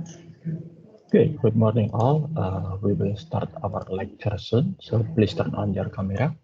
Okay, good morning all. We will start our lecture soon, so please turn on your camera.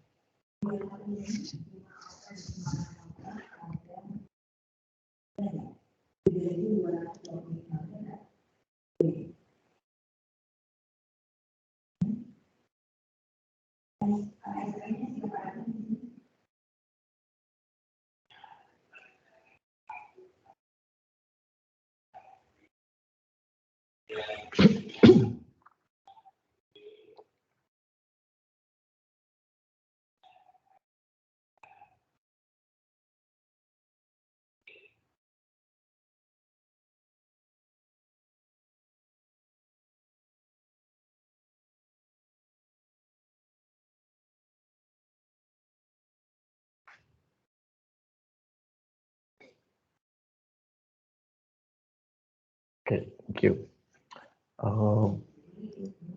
Okay, thank you.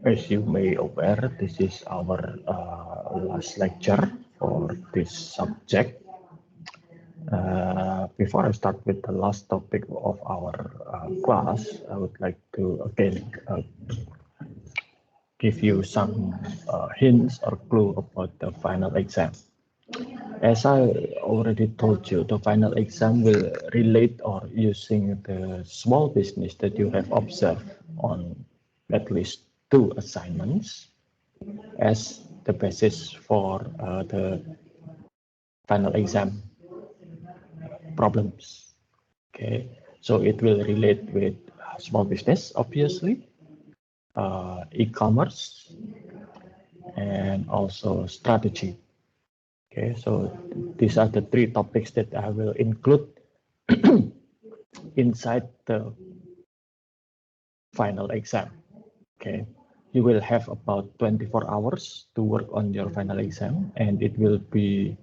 As you may aware, this is our last lecture for this subject. Before I start with the last topic of our class, I would like to again give you some hints or clue about the final exam. As I already told you, the final exam will relate or using the small business that you have observed on at least 2 assignments as the basis for the final exam problems. Okay, so it will relate with small business, obviously, e-commerce, and also strategy. Okay, so these are the 3 topics that I will include inside the final exam. Okay, you will have about 24 hours to work on your final exam, and it will be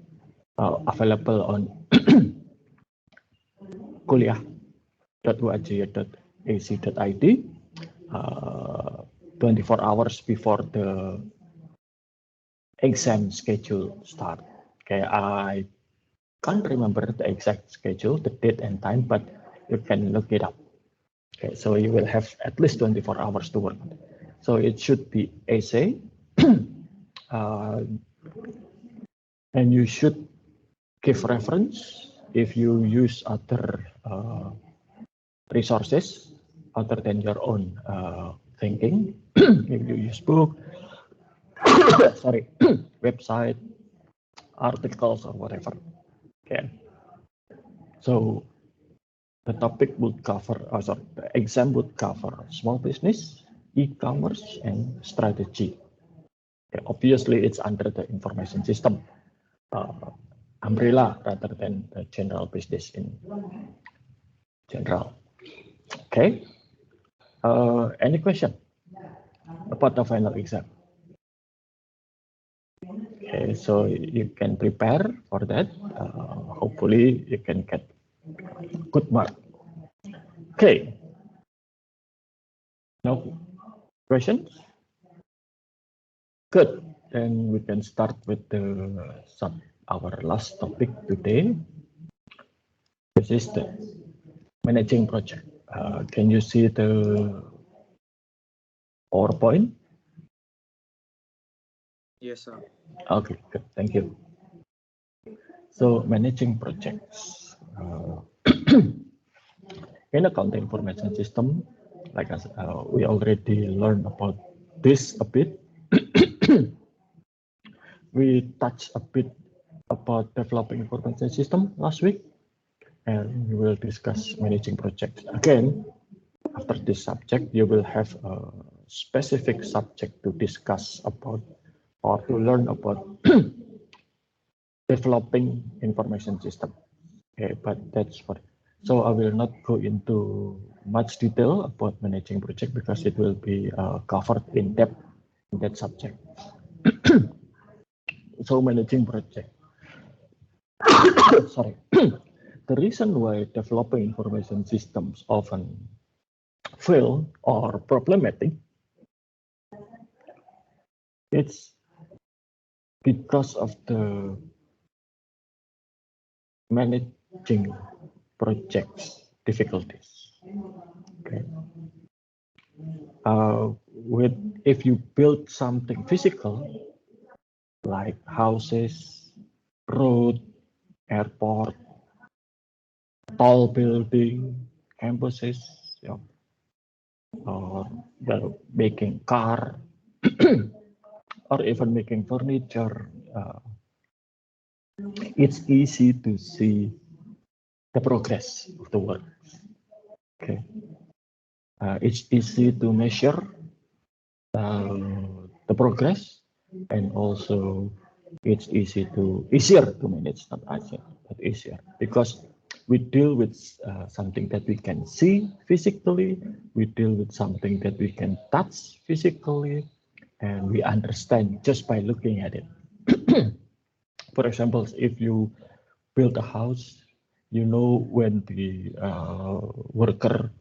available on kuliah.uaj.ac.id 24 hours before the exam schedule start. Okay, I can't remember the exact schedule, the date and time, but you can look it up. Okay, so you will have at least 24 hours to work. So it should be essay, and you should give reference if you use other resources other than your own thinking. If you use book, sorry, website, articles, or whatever. Okay. So the topic would cover, the exam would cover small business, e-commerce, and strategy. Okay, obviously, it's under the information system umbrella rather than the general business in general. Okay. Any question about the final exam? Okay, so you can prepare for that. Hopefully, you can get good mark. Okay. No questions? Good. Then we can start with our last topic today. This is the managing project. Can you see the PowerPoint? Yes, sir. Okay, good. Thank you. So managing projects. In accounting information system, like we already learned about this a bit. We touched a bit about developing information system last week, and we will discuss managing projects. Again, after this subject, you will have a specific subject to discuss about or to learn about developing information system. Okay, but that's for so I will not go into much detail about managing project because it will be covered in depth in that subject. So managing project. Sorry. The reason why developing information systems often fail or problematic, it's because of the managing projects difficulties. Okay. if you build something physical like houses, road, airport, tall building, campuses, you know, or making car, or even making furniture, it's easy to see the progress of the work. Okay, it's easy to measure the progress, and also it's easier to manage, not easier, but easier, because we deal with something that we can see physically, we deal with something that we can touch physically, and we understand just by looking at it. For example, if you build a house, you know when the worker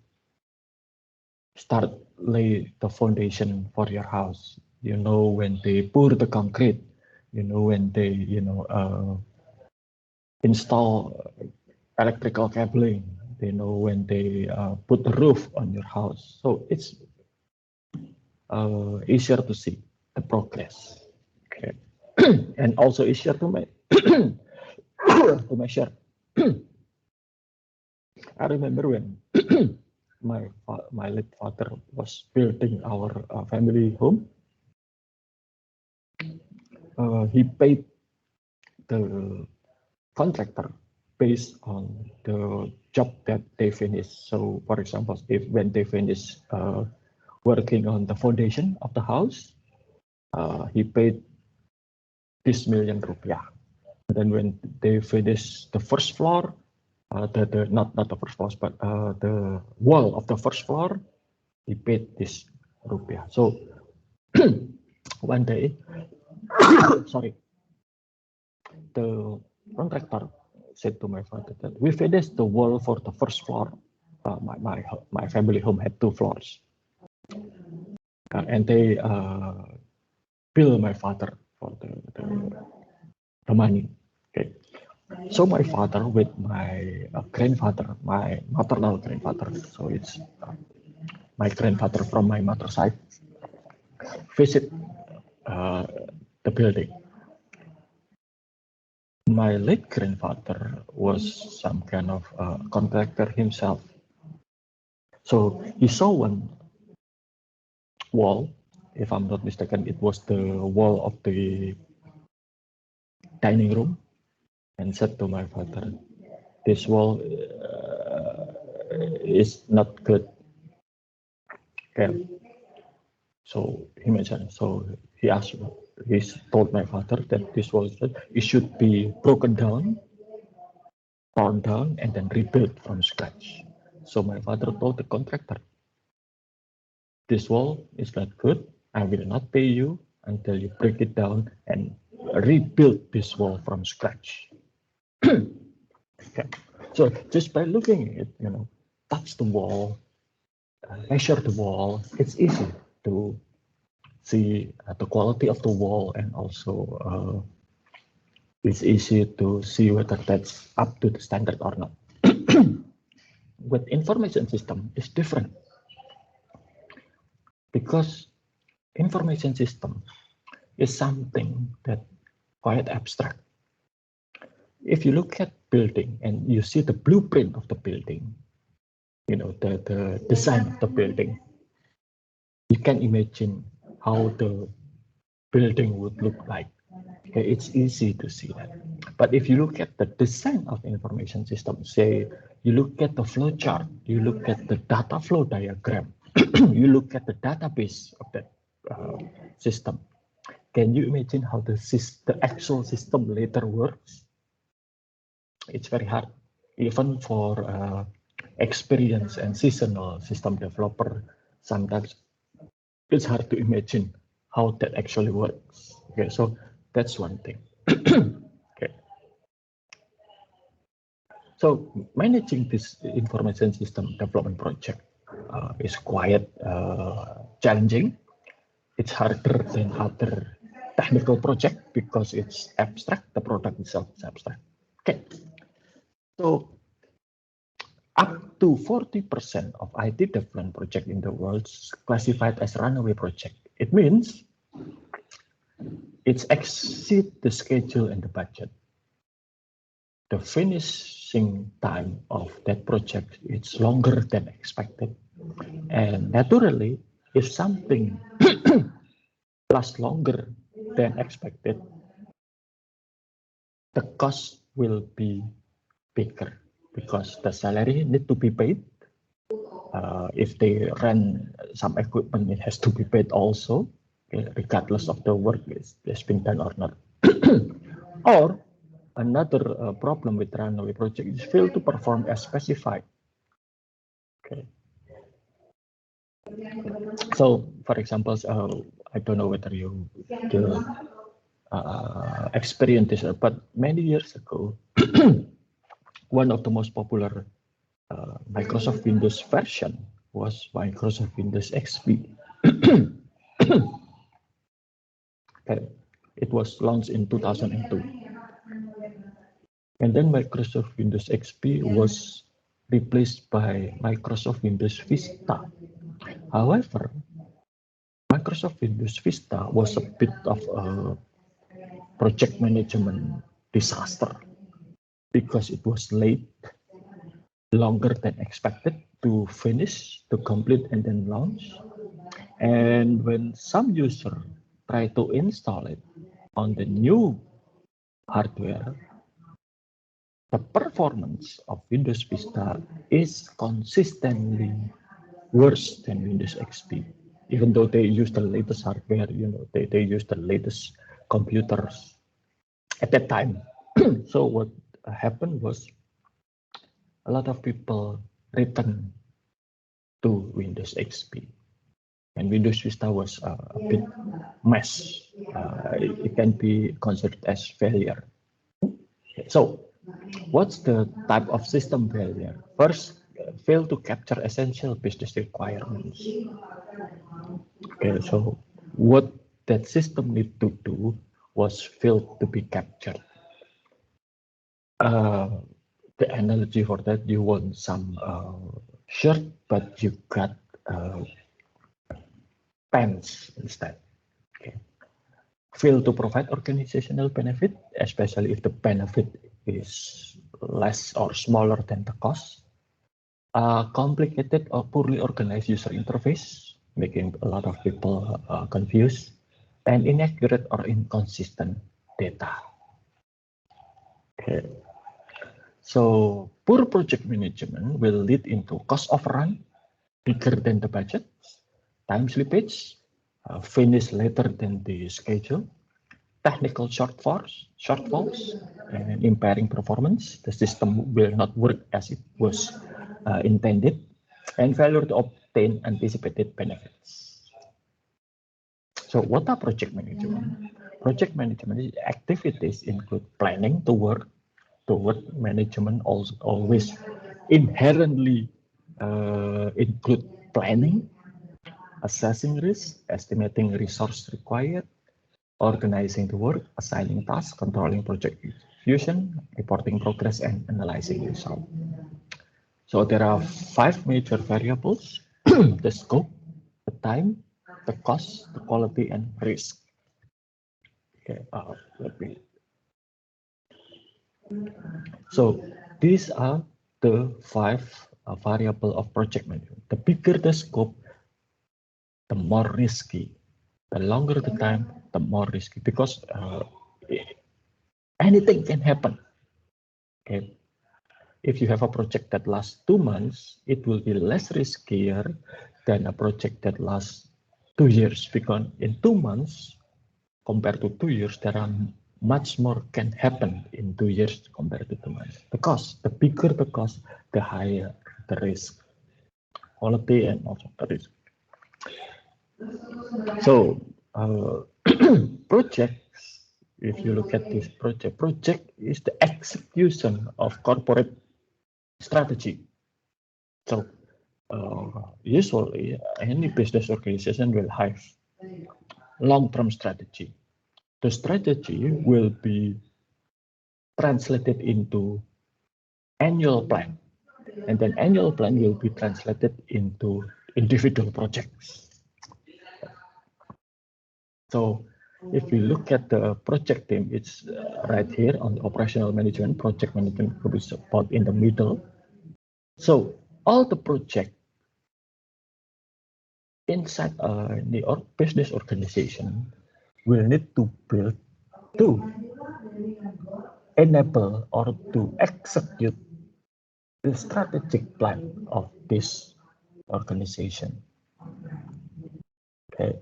start lay the foundation for your house. You know when they pour the concrete. You know when they install electrical cabling. They know when they put the roof on your house. So it's easier to see the progress. Okay, and also easier to make to measure. I remember when my late father was building our family home. He paid the contractor based on the job that they finished. So, for example, if when they finish working on the foundation of the house, he paid this million rupiah. And then when they finish the first floor, not the first floor, but the wall of the first floor, he paid this rupiah. So one day, sorry, the contractor said to my father that we finished the wall for the first floor. My family home had 2 floors, and they bill my father for the money. Okay, so my father with my grandfather, my maternal grandfather, so it's my grandfather from my mother's side, visit the building. My late grandfather was some kind of contractor himself. So he saw one wall, if I'm not mistaken, it was the wall of the dining room, and said to my father, this wall is not good. Okay. So he mentioned, so he told my father that this wall it should be broken down, torn down, and then rebuilt from scratch. So my father told the contractor, this wall is not good. I will not pay you until you break it down and rebuild this wall from scratch. Okay. So just by looking at it, touch the wall, measure the wall, it's easy to see the quality of the wall, and also it's easy to see whether that's up to the standard or not. With information system, it's different, because information system is something that quite abstract. If you look at building and you see the blueprint of the building, the design of the building, you can imagine how the building would look like. Okay, it's easy to see that. But if you look at the design of the information system, say you look at the flow chart, you look at the data flow diagram, you look at the database of that system, can you imagine how the actual system later works? It's very hard, even for experienced and seasonal system developer. Sometimes it's hard to imagine how that actually works. Okay, so that's one thing. Okay. So managing this information system development project is quite challenging. It's harder than other technical project because it's abstract. The product itself is abstract. Okay. So up to 40% of IT development project in the world is classified as runaway project. It means it's exceed the schedule and the budget. The finishing time of that project is longer than expected. And naturally, if something lasts longer than expected, the cost will be bigger because the salary need to be paid. If they rent some equipment, it has to be paid also, regardless of the work is being done or not. Or another problem with runaway project is fail to perform as specified. Okay. So, for example, I don't know whether you experienced this, but many years ago, one of the most popular Microsoft Windows version was Microsoft Windows XP. Okay. It was launched in 2002. And then Microsoft Windows XP was replaced by Microsoft Windows Vista. However, Microsoft Windows Vista was a bit of a project management disaster because it was late, longer than expected to finish, to complete, and then launch. And when some user try to install it on the new hardware, the performance of Windows Vista is consistently worse than Windows XP. Even though they use the latest hardware, they use the latest computers at that time. So what happened was a lot of people returned to Windows XP. And Windows Vista was a bit mess. It can be considered as failure. So what's the type of system failure? First, fail to capture essential business requirements. Okay, so what that system need to do was failed to be captured. The analogy for that, you want some shirt, but you got pants instead. Okay. Fail to provide organizational benefit, especially if the benefit is less or smaller than the cost. Complicated or poorly organized user interface, making a lot of people confused, and inaccurate or inconsistent data. Okay. So poor project management will lead into cost overrun, bigger than the budget, time slippage, finish later than the schedule, technical shortfalls, and impairing performance. The system will not work as it was intended, and failure to obtain anticipated benefits. So what are project management? Project management activities include planning to work. The word management also always inherently include planning, assessing risk, estimating resource required, organizing the work, assigning tasks, controlling project execution, reporting progress, and analyzing results. So there are 5 major variables: the scope, the time, the cost, the quality, and risk. Okay, let me. So these are the 5 variables of project management. The bigger the scope, the more risky. The longer the time, the more risky, because anything can happen. Okay. If you have a project that lasts 2 months, it will be less riskier than a project that lasts 2 years, because in 2 months compared to 2 years, there are much more can happen in 2 years compared to 2 months. The cost, the bigger the cost, the higher the risk, quality, and also the risk. So projects, if you look at this project is the execution of corporate strategy. So usually any business organization will have long-term strategy. The strategy will be translated into annual plan. and then annual plan will be translated into individual projects. So if we look at the project team, it's right here on the operational management, project management will be support in the middle. So all the project inside the business organization will need to build to enable or to execute the strategic plan of this organization. Okay.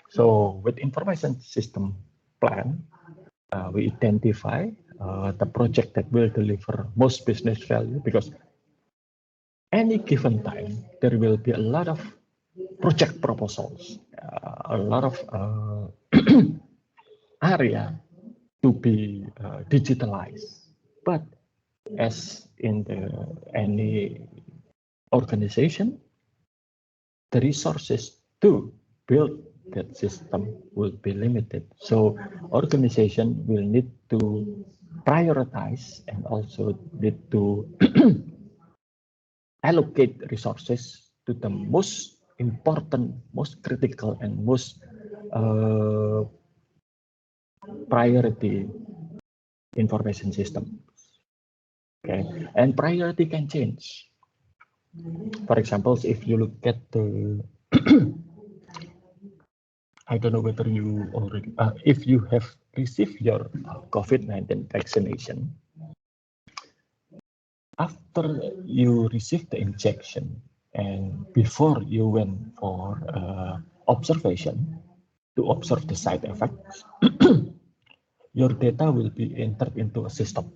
So with information system plan, we identify the project that will deliver most business value, because any given time there will be a lot of project proposals, a lot of area to be digitalized. But as in any organization, the resources to build that system will be limited. So organization will need to prioritize and also need to allocate resources to the most important, most critical, and most priority information system. Okay, and priority can change. For example, if you look at the I don't know whether you already, if you have received your COVID-19 vaccination, after you receive the injection and before you went for observation to observe the side effects, your data will be entered into a system.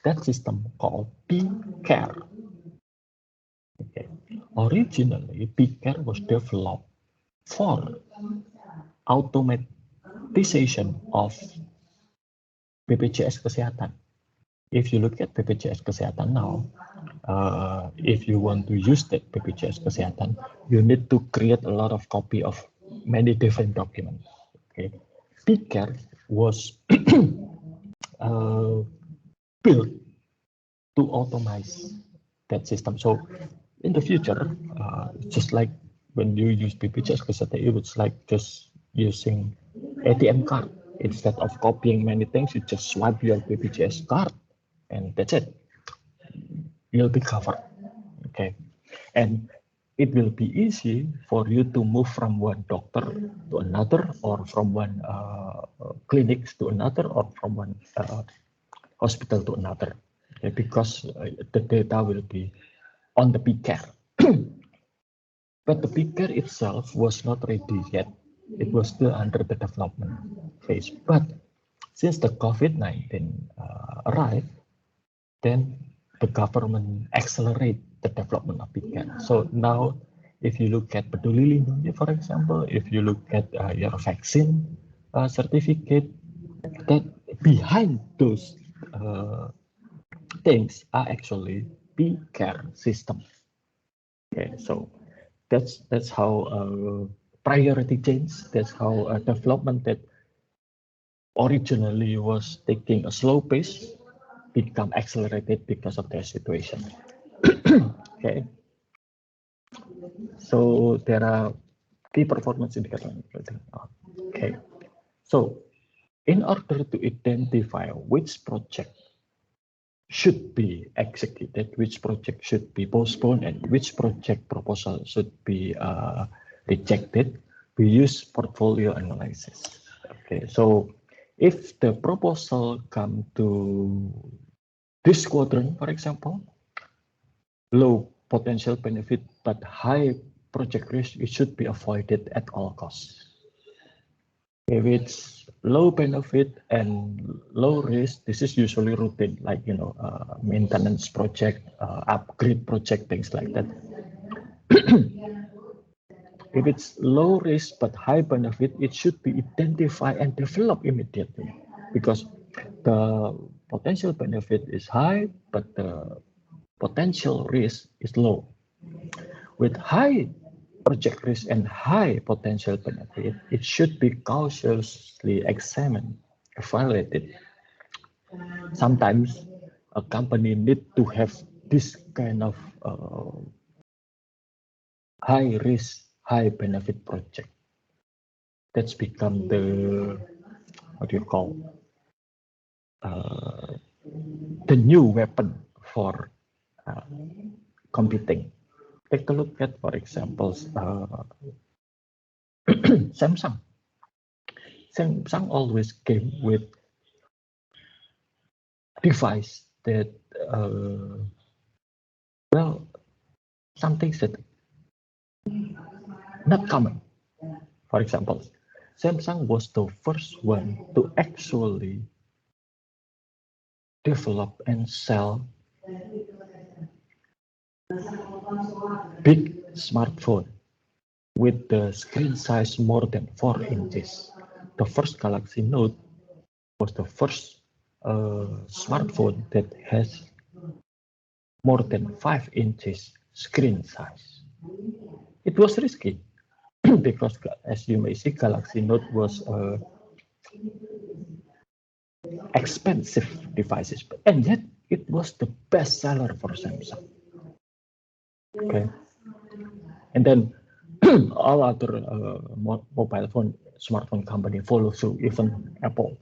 That system called PCare. Okay. Originally, PCare was developed for automatization of BPJS Kesehatan. If you look at BPJS Kesehatan now, if you want to use that BPJS Kesehatan, you need to create a lot of copy of many different documents. Okay, PCare was built to automate that system. So in the future, just like when you use BPJS Kesehatan, it was like just using ATM card. Instead of copying many things, you just swipe your BPJS card and that's it. You'll be covered. Okay, and it will be easy for you to move from one doctor to another, or from one clinic to another, or from one hospital to another, okay, because the data will be on the PCare. But the PCare itself was not ready yet. It was still under the development phase. But since the COVID-19 arrived, then the government accelerate the development of PCare. So now, if you look at Peduli Lindungi, for example, if you look at your vaccine certificate, that behind those things are actually PCare system. Okay, so that's how priority change. That's how development that originally was taking a slow pace become accelerated because of their situation. Okay, so there are key performance indicators. Okay, so in order to identify which project should be executed, which project should be postponed, and which project proposal should be rejected, we use portfolio analysis. Okay, so if the proposal come to this quadrant, for example, low potential benefit but high project risk, it should be avoided at all costs. If it's low benefit and low risk, this is usually routine, like maintenance project, upgrade project, things like that. If it's low risk but high benefit, it should be identified and developed immediately, because the potential benefit is high, but the potential risk is low. With high project risk and high potential benefit, it should be cautiously examined, evaluated, sometimes a company need to have this kind of high risk, high benefit project. That's become the, what do you call, the new weapon for competing. Take a look at, for example, Samsung. Samsung always came with device that, well, some things that not common. For example, Samsung was the first one to actually develop and sell big smartphone with the screen size more than 4 inches. The first Galaxy Note was the first smartphone that has more than 5 inches screen size. It was risky because, as you may see, Galaxy Note was expensive devices, and yet it was the best seller for Samsung. Okay, and then all other mobile phone, smartphone company follow suit, even Apple.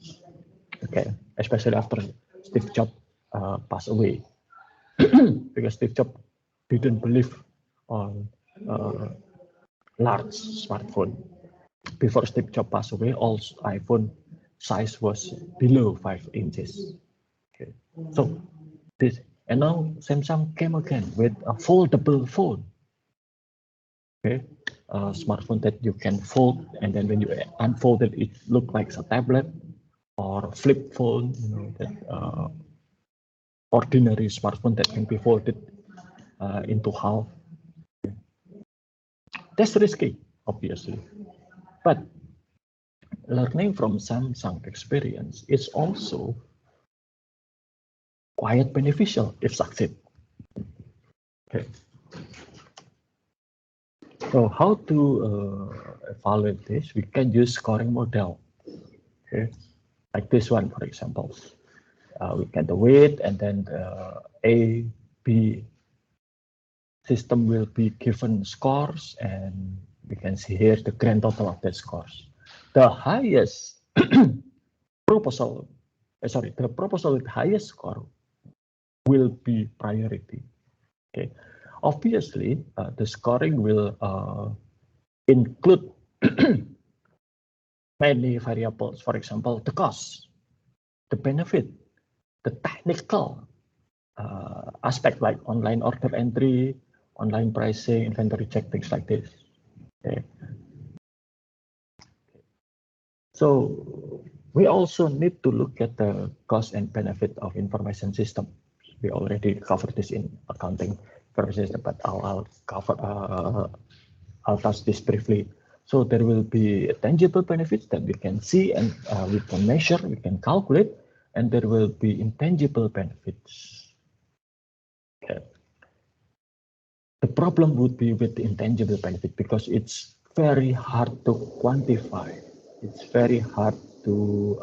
Okay, especially after Steve Jobs passed away, because Steve Jobs didn't believe on large smartphone. Before Steve Jobs passed away, all iPhone size was below 5 inches. Okay, so this, and now Samsung came again with a foldable phone. Okay, a smartphone that you can fold, and then when you unfold it, it looks like a tablet or a flip phone. You know, that ordinary smartphone that can be folded into half. That's risky, obviously, but learning from Samsung experience is also quite beneficial if succeed. Okay. So how to evaluate this? We can use scoring model. Okay, like this one, for example. We get the weight, and then the A, B system will be given scores, and we can see here the grand total of the scores. The highest proposal, the proposal with highest score will be priority. Okay, obviously the scoring will include many variables. For example, the cost, the benefit, the technical aspect like online order entry, online pricing, inventory check, things like this. Okay. So we also need to look at the cost and benefit of information system. We already covered this in accounting purposes, but I'll touch this briefly. So there will be tangible benefits that we can see and we can measure, we can calculate, and there will be intangible benefits. Okay. The problem would be with the intangible benefit because it's very hard to quantify. It's very hard to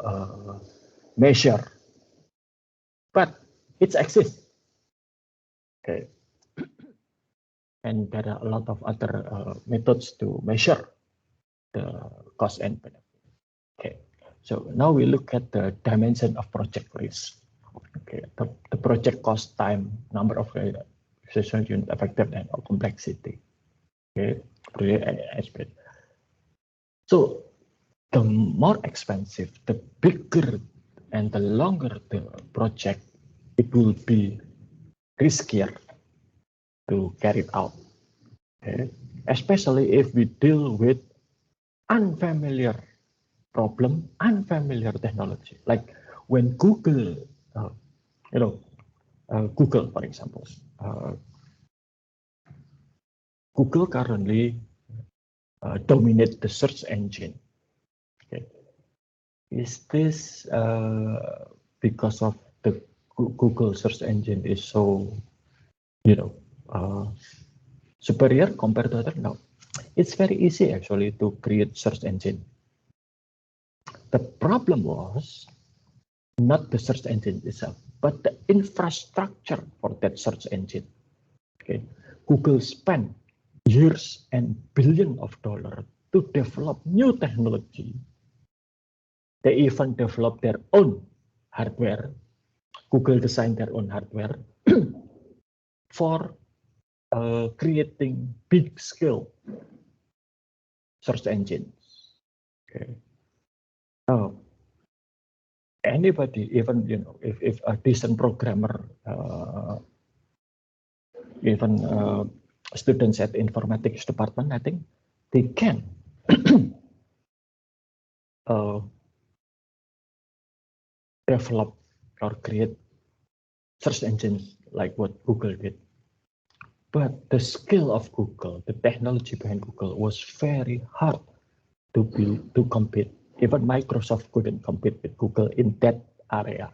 measure, but it exists. Okay, and there are a lot of other methods to measure the cost and benefit. Okay, so now we look at the dimension of project risk. Okay, the project cost, time, number of realization unit affected, and complexity. Okay, so the more expensive, the bigger and the longer the project, it will be riskier to carry it out. Okay, especially if we deal with unfamiliar problem, unfamiliar technology, like when Google, Google, for example, Google currently dominates the search engine. Okay. Is this because of the Google search engine is so, superior compared to other? No, it's very easy actually to create search engine. The problem was not the search engine itself, but the infrastructure for that search engine. Okay, Google spent years and billions of dollars to develop new technology. They even developed their own hardware. Google designed their own hardware for creating big scale search engines. Okay. Now, anybody, even if a decent programmer, even students at informatics department, I think they can develop or create search engines like what Google did. But the skill of Google, the technology behind Google, was very hard to compete. Even Microsoft couldn't compete with Google in that area.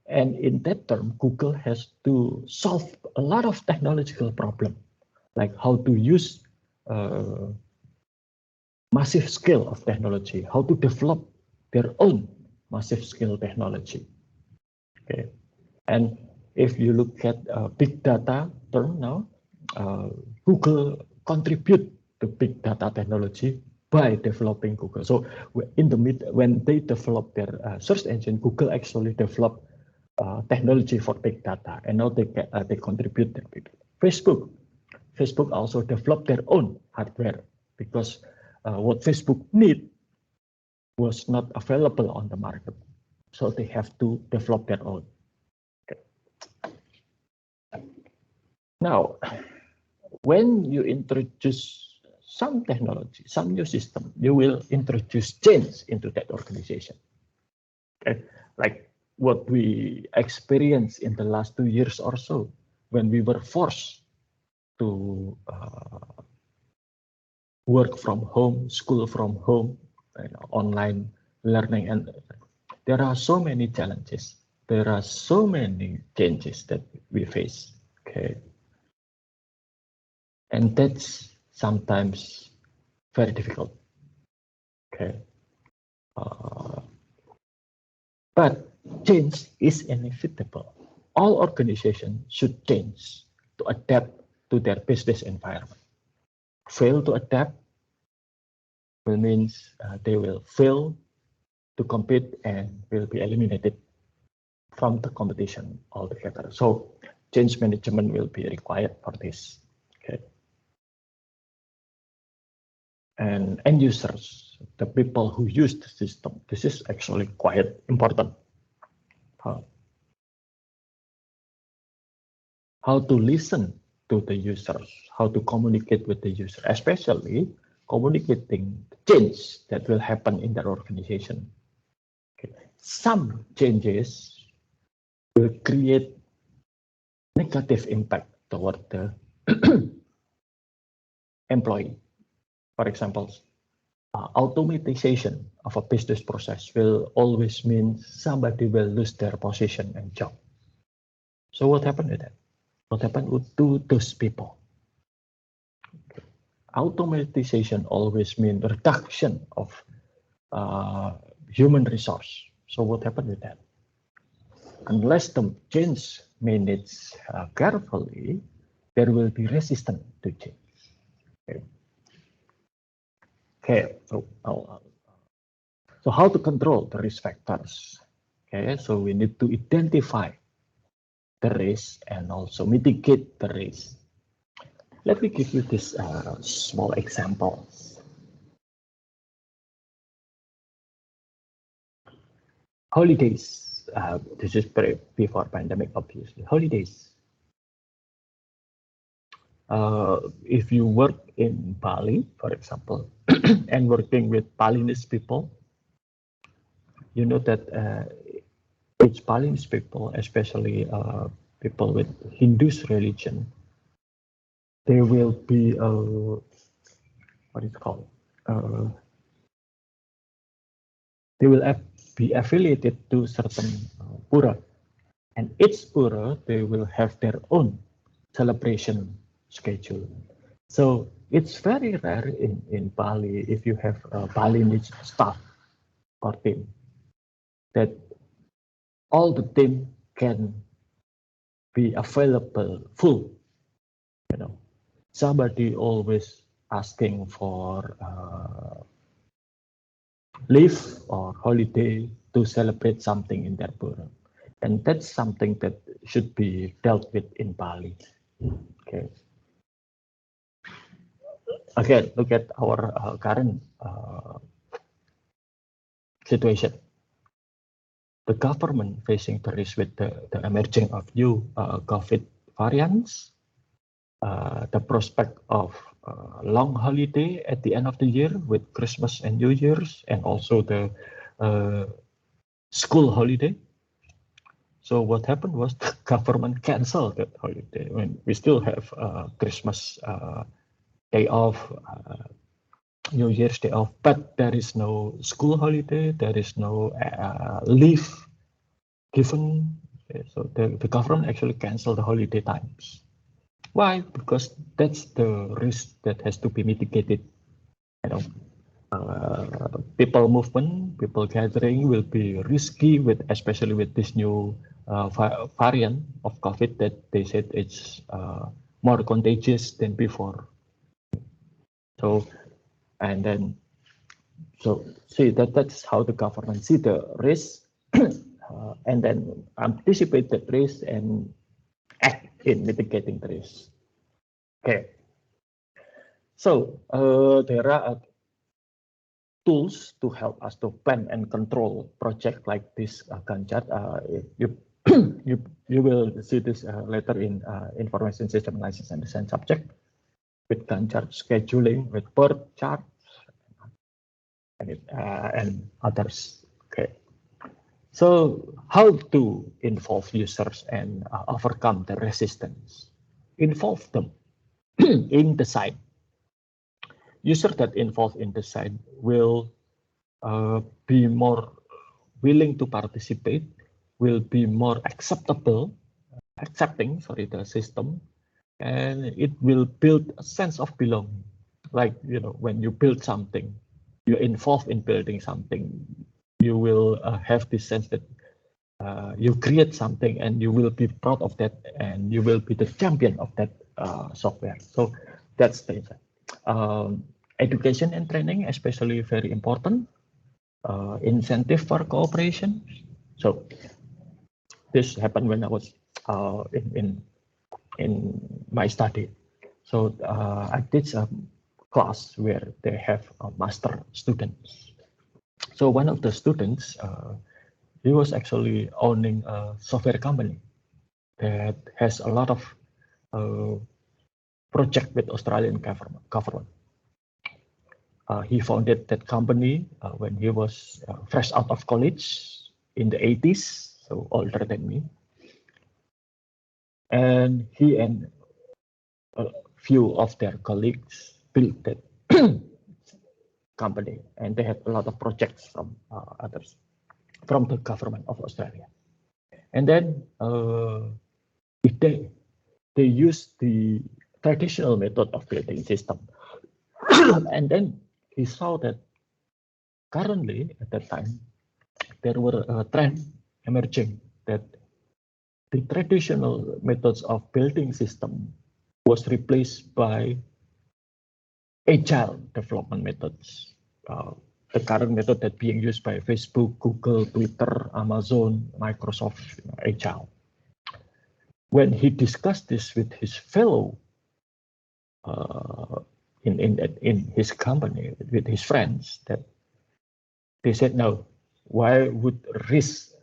And in that term, Google has to solve a lot of technological problems, like how to use massive scale of technology, how to develop their own massive scale technology. Okay, and if you look at big data term now, Google contribute to big data technology by developing Google. So in the mid, when they develop their search engine, Google actually developed technology for big data, and now they contribute their big data. Facebook also developed their own hardware because what Facebook need was not available on the market, so they have to develop their own. Okay. Now, when you introduce some technology, some new system, you will introduce change into that organization. Okay, like what we experienced in the last 2 years or so, when we were forced to work from home, school from home, online learning, and there are so many challenges. There are so many changes that we face. Okay, and that's sometimes very difficult. Okay, but change is inevitable. All organizations should change to adapt to their business environment. Fail to adapt will means they will fail to compete and will be eliminated from the competition altogether. So change management will be required for this. Okay. And end users, the people who use the system, this is actually quite important. How to listen to the users, how to communicate with the user, especially communicating the change that will happen in their organization. Okay. Some changes will create negative impact toward the employee. For example, automatization of a business process will always mean somebody will lose their position and job. So what happened with that? What happened to those people? Automatization always means reduction of human resource. So what happened with that? Unless the change managed carefully, there will be resistance to change. Okay, so how to control the risk factors? Okay, so we need to identify the risk and also mitigate the risk. Let me give you this small example. Holidays. This is before pandemic, obviously. Holidays. If you work in Bali, for example, and working with Balinese people, you know that each Balinese people, especially people with Hindu's religion, they will be what is it called? They will be affiliated to certain pura, and each pura they will have their own celebration schedule. So it's very rare in Bali if you have a Balinese staff or team. that all the team can be available full. Somebody always asking for leave or holiday to celebrate something in their Puram. And that's something that should be dealt with in Bali. Okay. Again, look at our current situation. The government facing the risk with the emerging of new COVID variants, the prospect of long holiday at the end of the year with Christmas and New Year's, and also the school holiday. So what happened was the government canceled that holiday. I mean, we still have Christmas day off, New Year's day off, but there is no school holiday, there is no leave given. So the government actually canceled the holiday times. Why? Because that's the risk that has to be mitigated. People movement, people gathering will be risky especially with this new variant of COVID that they said it's more contagious than before. So, and then, see that's how the government see the risk, and then anticipate the risk and act in mitigating the risk. Okay. So there are tools to help us to plan and control project like this, Ganjar. You will see this later in information system analysis and design subject with Ganjar scheduling, with birth charts, and others. Okay. So how to involve users and overcome the resistance? Involve them in design. Users that involved in design will be more willing to participate, will be more accepting the system, and it will build a sense of belonging. Like, when you build something, you're involved in building something, you will have this sense that you create something and you will be proud of that, and you will be the champion of that software. So that's the insight. Education and training, especially very important. Incentive for cooperation. So this happened when I was in my study. So I did a class where they have master students. So one of the students, he was actually owning a software company that has a lot of project with Australian government. He founded that company when he was fresh out of college in the 80s, so older than me. And he and a few of their colleagues built that company, and they had a lot of projects from others, from the government of Australia. And then they used the traditional method of building system. And then he saw that currently, at that time, there were a trend emerging that the traditional methods of building system was replaced by agile development methods. The current method that being used by Facebook, Google, Twitter, Amazon, Microsoft, agile. When he discussed this with his fellow in his company, with his friends, that they said, no, why would risk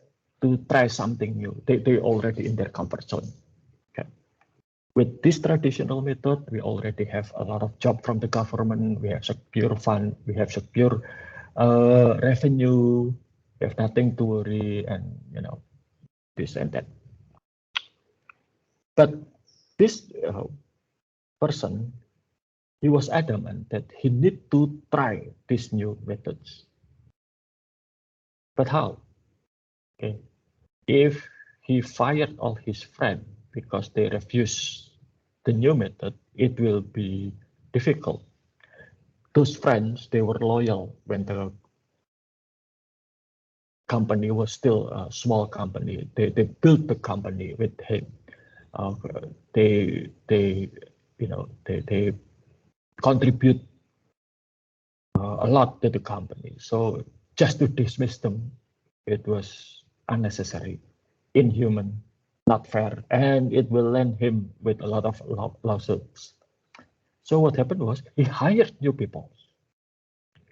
to try something new? They already in their comfort zone. Okay. With this traditional method, we already have a lot of job from the government. We have secure fund. We have secure revenue. We have nothing to worry, and this and that. But this person, he was adamant that he need to try these new methods. But how? Okay. If he fired all his friends because they refuse the new method, it will be difficult. Those friends, they were loyal when the company was still a small company. They built the company with him. They contribute a lot to the company. So just to dismiss them, it was unnecessary, inhuman, not fair, and it will land him with a lot of lawsuits. So what happened was he hired new people.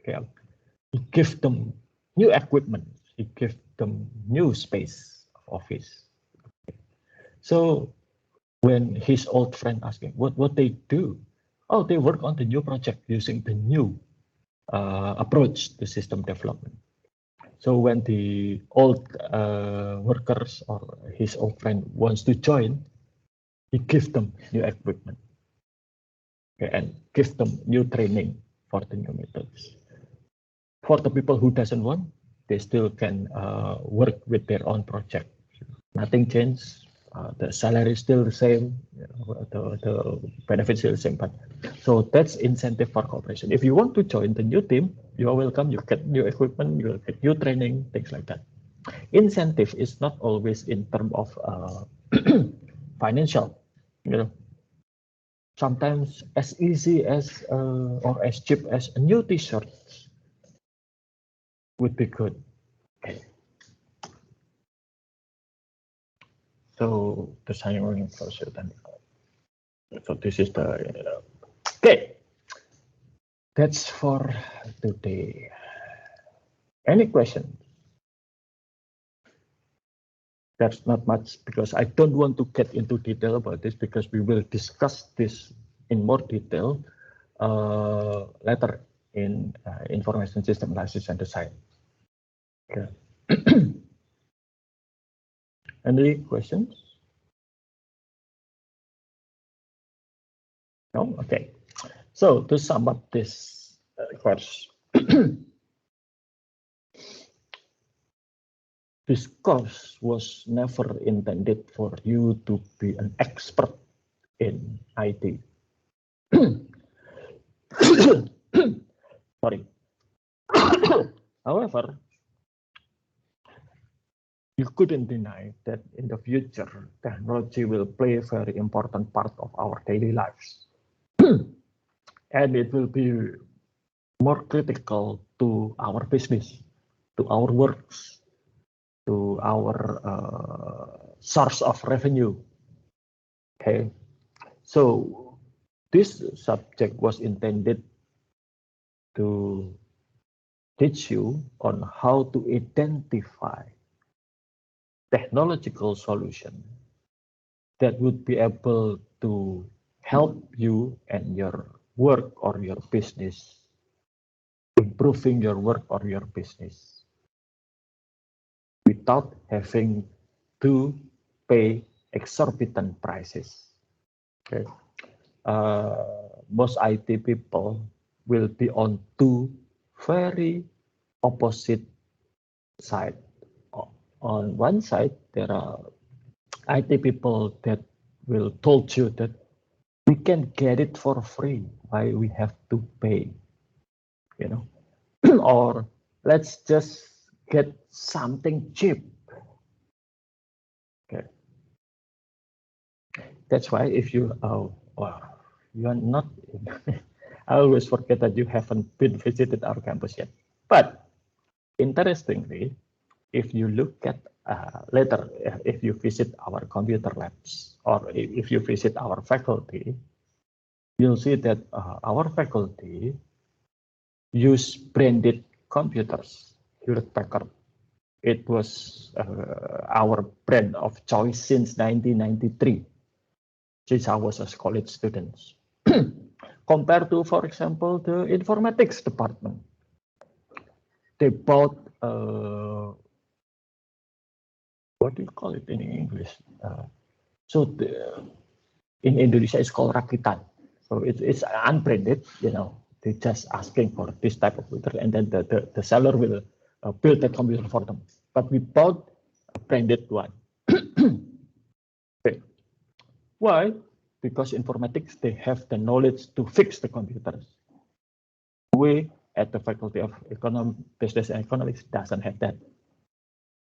Okay, he gave them new equipment. He gave them new space of office. So when his old friend asked him what they do, oh, they work on the new project using the new approach to system development. So when the old workers or his old friend wants to join, he gives them new equipment, okay, and gives them new training for the new methods. For the people who doesn't want, they still can work with their own project. Nothing changed. The salary is still the same. The benefits still the same. But so that's incentive for cooperation. If you want to join the new team, you are welcome. You get new equipment. You will get new training, things like that. Incentive is not always in terms of financial. Sometimes as easy as or as cheap as a new T-shirt would be good. Okay. So the signing process then. So this is the okay. That's for today. Any questions? There's not much because I don't want to get into detail about this because we will discuss this in more detail later in information system analysis and design. Okay. Any questions? No? Okay. So to sum up this course, this course was never intended for you to be an expert in IT. Sorry. However, you couldn't deny that in the future, technology will play a very important part of our daily lives. And it will be more critical to our business, to our works, to our source of revenue. Okay, so this subject was intended to teach you on how to identify technological solution that would be able to help you and your work or your business, improving your work or your business without having to pay exorbitant prices. Okay. Most IT people will be on two very opposite sides. On one side, there are IT people that will told you that we can get it for free. Why we have to pay? Or let's just get something cheap. Okay. That's why if you you are not, I always forget that you haven't been visited our campus yet. But interestingly, if you look at later, if you visit our computer labs or if you visit our faculty, you'll see that our faculty use branded computers. Hewlett-Packard. It was our brand of choice since 1993, since I was a college student. Compared to, for example, the informatics department. They bought, what do you call it in English? In Indonesia, it's called Rakitan. So it's unbranded, They're just asking for this type of computer, and then the seller will build that computer for them. But we bought a branded one. Okay. Why? Because informatics, they have the knowledge to fix the computers. We at the Faculty of Business and Economics doesn't have that.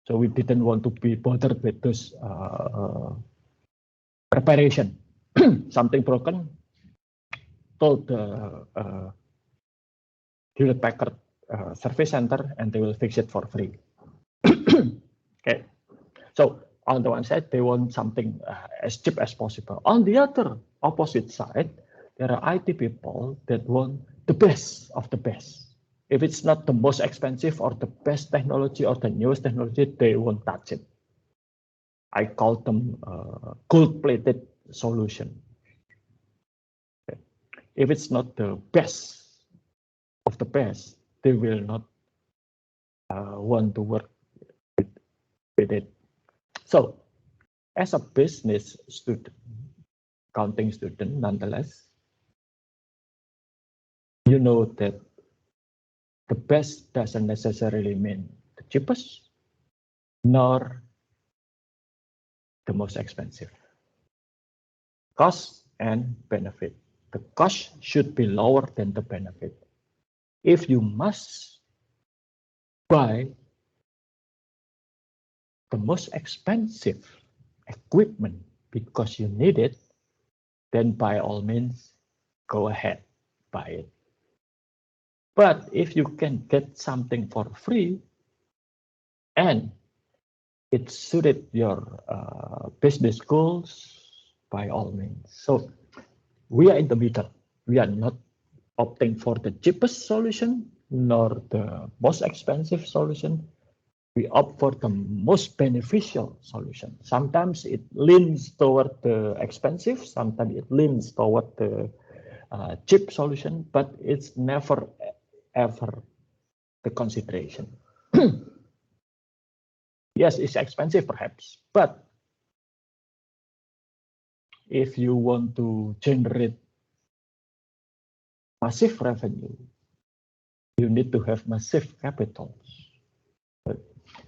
So we didn't want to be bothered with those preparation. Something broken, told the Hewlett Packard service center, and they will fix it for free. Okay, so on the one side, they want something as cheap as possible. On the other opposite side, there are IT people that want the best of the best. If it's not the most expensive or the best technology or the newest technology, they won't touch it. I call them gold-plated solution. Okay. If it's not the best of the best, they will not want to work with it. So, as a business student, accounting student, nonetheless, you know that the best doesn't necessarily mean the cheapest, nor the most expensive. Cost and benefit. The cost should be lower than the benefit. If you must buy the most expensive equipment because you need it, then by all means, go ahead, buy it. But if you can get something for free and it suited your business goals, by all means. So we are in the middle. We are not opting for the cheapest solution nor the most expensive solution. We opt for the most beneficial solution. Sometimes it leans toward the expensive, sometimes it leans toward the cheap solution, but it's never ever the consideration. Yes, it's expensive perhaps, but if you want to generate massive revenue, you need to have massive capital. But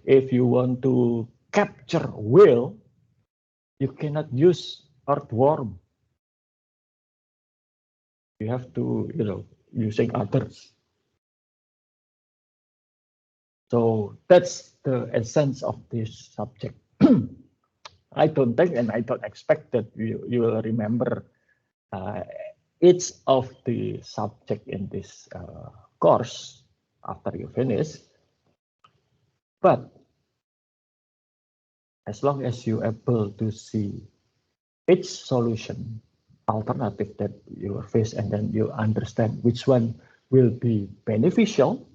if you want to capture whale, you cannot use earthworm. You have to, using others. So that's the essence of this subject. I don't think and I don't expect that you will remember each of the subject in this course after you finish. But as long as you're able to see each solution alternative that you face and then you understand which one will be beneficial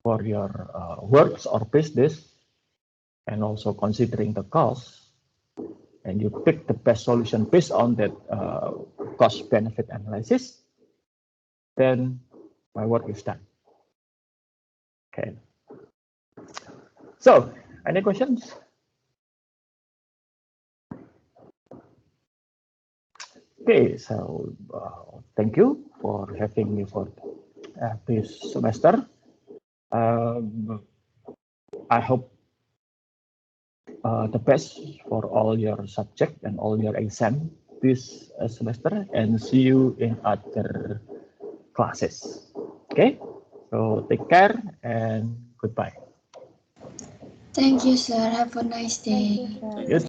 for your works or business, and also considering the cost, and you pick the best solution based on that cost benefit analysis, then my work is done. Okay. So, any questions? Okay, so thank you for having me for this semester. I hope the best for all your subject and all your exam this semester, and see you in other classes. Okay, so take care and goodbye. Thank you, sir. Have a nice day. Thank you, sir.